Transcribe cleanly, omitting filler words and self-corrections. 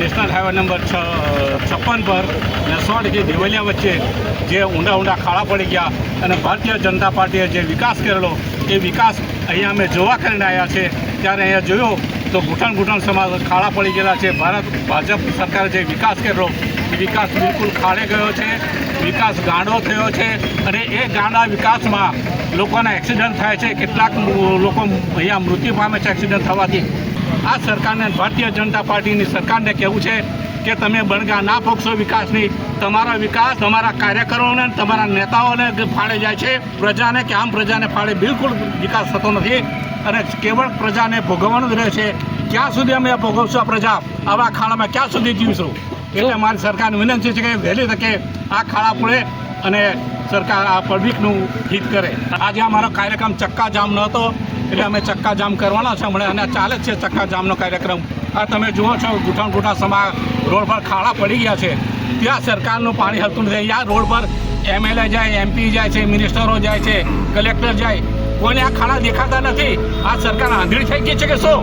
National highway number 56 પર નસવાડથી દેવલિયા વચ્ચે જે ઊંડા ખાડા પડી ગયા અને ભારતીય જનતા પાર્ટીએ જે વિકાસ કરેલો એ વિકાસ અહીંયા અમે જોવા કરીને આવ્યા છે ત્યારે અહીંયા જોયો તો ઘૂંટણ સમાજ ખાડા પડી ગયેલા છે. ભાજપ સરકારે જે વિકાસ કરેલો એ વિકાસ બિલકુલ ખાડે ગયો છે, વિકાસ ગાંડો થયો છે અને એ ગાંડા વિકાસમાં લોકોના એક્સિડન્ટ થાય છે. કેટલાક લોકો અહીંયા મૃત્યુ પામે છે એક્સિડન્ટ થવાથી. આ સરકારને ભારતીય જનતા પાર્ટીની સરકારને કહેવું છે કે તમે બણગા ના પોગશો વિકાસની. તમારો વિકાસ તમારા કાર્યકરોને તમારા નેતાઓને ફાળે જાય છે, પ્રજાને કે આમ પ્રજાને ફાળે બિલકુલ વિકાસ થતો નથી અને કેવળ પ્રજાને ભોગવવાનું જ રહે છે. ક્યાં સુધી અમે ભોગવશું આ પ્રજા? આવા ખાડામાં ક્યાં સુધી જીવીશું? એટલે મારી સરકારને વિનંતી છે કે વહેલી તકે આ ખાડા પૂરે અને સરકાર આ પબ્લિકનું હિત કરે. આજે અમારો કાર્યક્રમ ચક્કાજામ ન હતો એટલે અમે ચક્કાજામ કરવાના છે હમણાં અને ચાલે જ છે ચક્કાજામનો કાર્યક્રમ. આ તમે જુઓ છો ઘૂંટણ સમા રોડ પર ખાડા પડી ગયા છે. ત્યાં સરકારનું પાણી હલતું નથી. આ રોડ પર MLA જાય, MP જાય છે, મિનિસ્ટરો જાય છે, કલેક્ટર જાય, કોઈને આ ખાડા દેખાતા નથી. આ સરકાર આંધળી થઈ ગઈ છે કે શું?